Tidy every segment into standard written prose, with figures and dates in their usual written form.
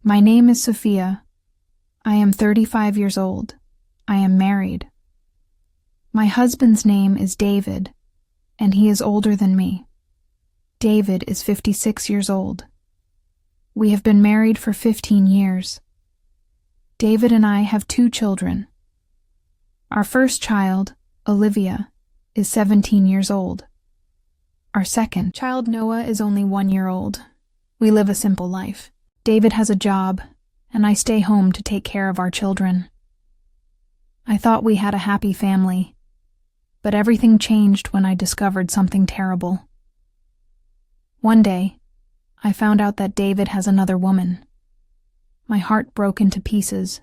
My name is Sophia. I am 35 years old. I am married. My husband's name is David, and he is older than me. David is 56 years old. We have been married for 15 years. David and I have 2 children. Our first child, Olivia, is 17 years old. Our second child, Noah, is only 1 year old. We live a simple life. David has a job, and I stay home to take care of our children. I thought we had a happy family, but everything changed when I discovered something terrible. One day, I found out that David has another woman. My heart broke into pieces.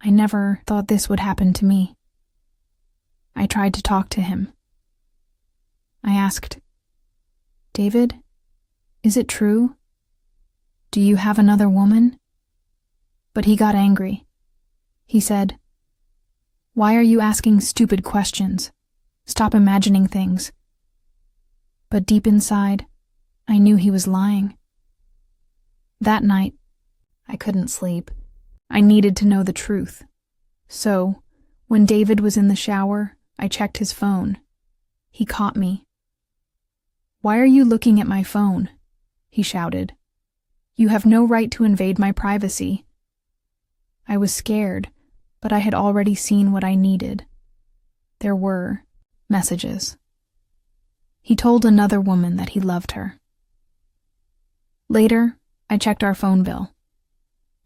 I never thought this would happen to me. I tried to talk to him. I asked, "David, is it true? Do you have another woman?" But he got angry. He said, "Why are you asking stupid questions? Stop imagining things." But deep inside, I knew he was lying. That night, I couldn't sleep. I needed to know the truth. So, when David was in the shower, I checked his phone. He caught me. "Why are you looking at my phone?" he shouted. "You have no right to invade my privacy." I was scared, but I had already seen what I needed. There were messages. He told another woman that he loved her. Later, I checked our phone bill.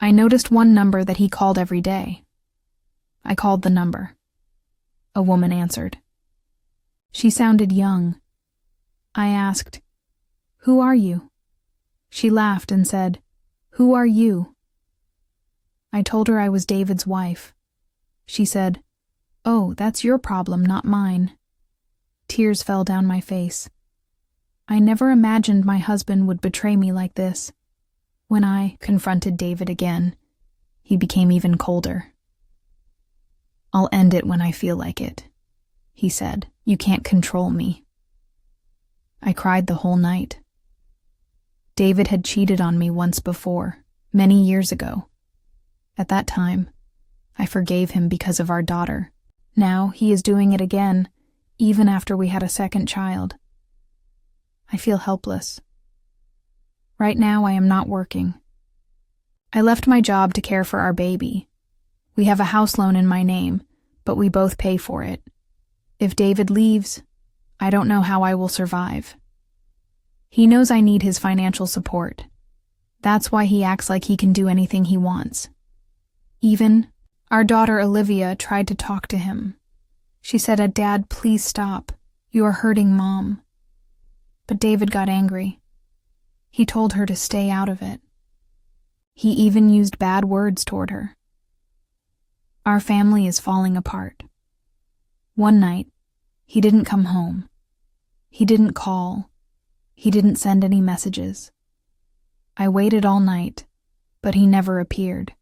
I noticed one number that he called every day. I called the number. A woman answered. She sounded young. I asked, "Who are you?" She laughed and said, "Who are you?" I told her I was David's wife. She said, "Oh, that's your problem, not mine." Tears fell down my face. I never imagined my husband would betray me like this. When I confronted David again, he became even colder. "I'll end it when I feel like it," he said. "You can't control me." I cried the whole night. David had cheated on me once before, many years ago. At that time, I forgave him because of our daughter. Now he is doing it again, even after we had a second child. I feel helpless. Right now I am not working. I left my job to care for our baby. We have a house loan in my name, but we both pay for it. If David leaves, I don't know how I will survive. He knows I need his financial support. That's why he acts like he can do anything he wants. Even our daughter Olivia tried to talk to him. She said, "Dad, please stop. You are hurting Mom." But David got angry. He told her to stay out of it. He even used bad words toward her. Our family is falling apart. One night, he didn't come home. He didn't call. He didn't send any messages. I waited all night, but he never appeared.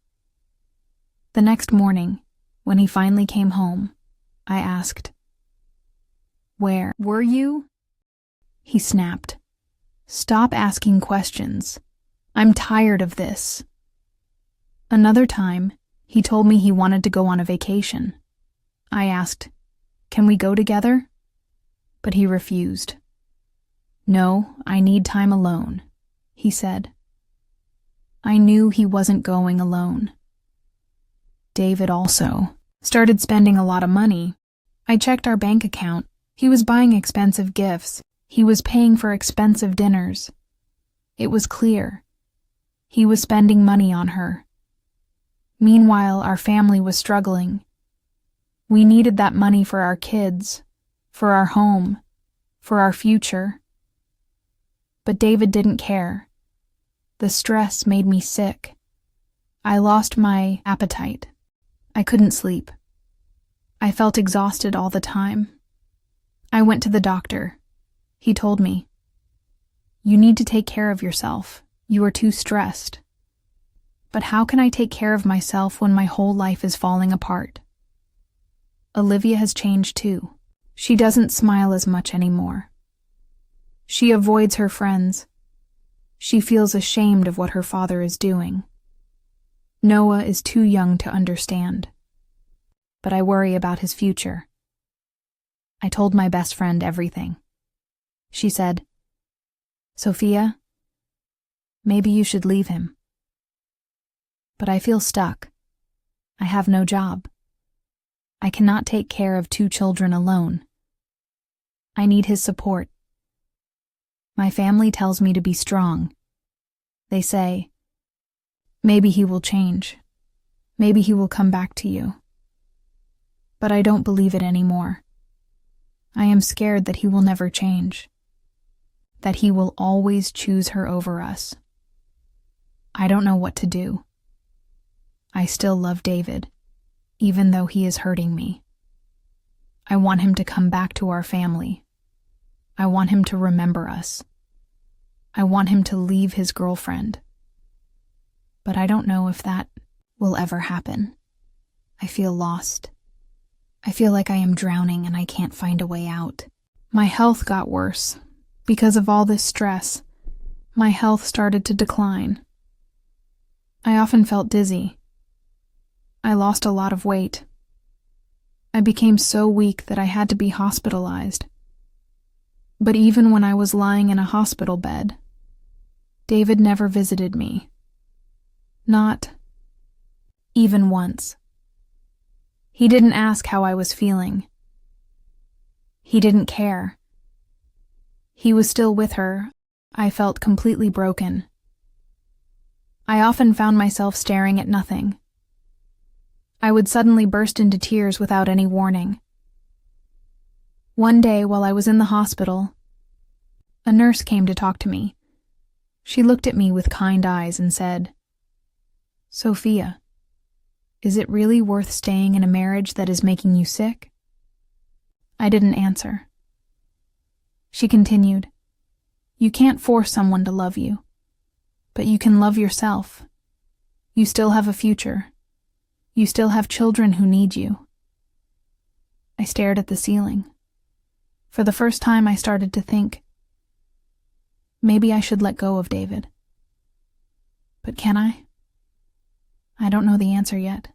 The next morning, when he finally came home, I asked, "Where were you?" He snapped, "Stop asking questions. I'm tired of this." Another time, he told me he wanted to go on a vacation. I asked, "Can we go together?" But he refused. "No, I need time alone," he said. I knew he wasn't going alone. David also started spending a lot of money. I checked our bank account. He was buying expensive gifts. He was paying for expensive dinners. It was clear. He was spending money on her. Meanwhile, our family was struggling. We needed that money for our kids, for our home, for our future. But David didn't care. The stress made me sick. I lost my appetite. I couldn't sleep. I felt exhausted all the time. I went to the doctor. He told me, "You need to take care of yourself. You are too stressed." But how can I take care of myself when my whole life is falling apart? Olivia has changed too. She doesn't smile as much anymore. She avoids her friends. She feels ashamed of what her father is doing. Noah is too young to understand, but I worry about his future. I told my best friend everything. She said, "Sophia, maybe you should leave him." But I feel stuck. I have no job. I cannot take care of 2 children alone. I need his support. My family tells me to be strong. They say, maybe he will change. Maybe he will come back to you. But I don't believe it anymore. I am scared that he will never change. That he will always choose her over us. I don't know what to do. I still love David, even though he is hurting me. I want him to come back to our family. I want him to remember us. I want him to leave his girlfriend. But I don't know if that will ever happen. I feel lost. I feel like I am drowning and I can't find a way out. My health got worse. Because of all this stress, my health started to decline. I often felt dizzy. I lost a lot of weight. I became so weak that I had to be hospitalized. But even when I was lying in a hospital bed, David never visited me. Not even once. He didn't ask how I was feeling. He didn't care. He was still with her. I felt completely broken. I often found myself staring at nothing. I would suddenly burst into tears without any warning. One day while I was in the hospital, a nurse came to talk to me. She looked at me with kind eyes and said, "Sophia, is it really worth staying in a marriage that is making you sick?" I didn't answer. She continued, "You can't force someone to love you, but you can love yourself. You still have a future. You still have children who need you." I stared at the ceiling. For the first time, I started to think, maybe I should let go of David. But can I? I don't know the answer yet.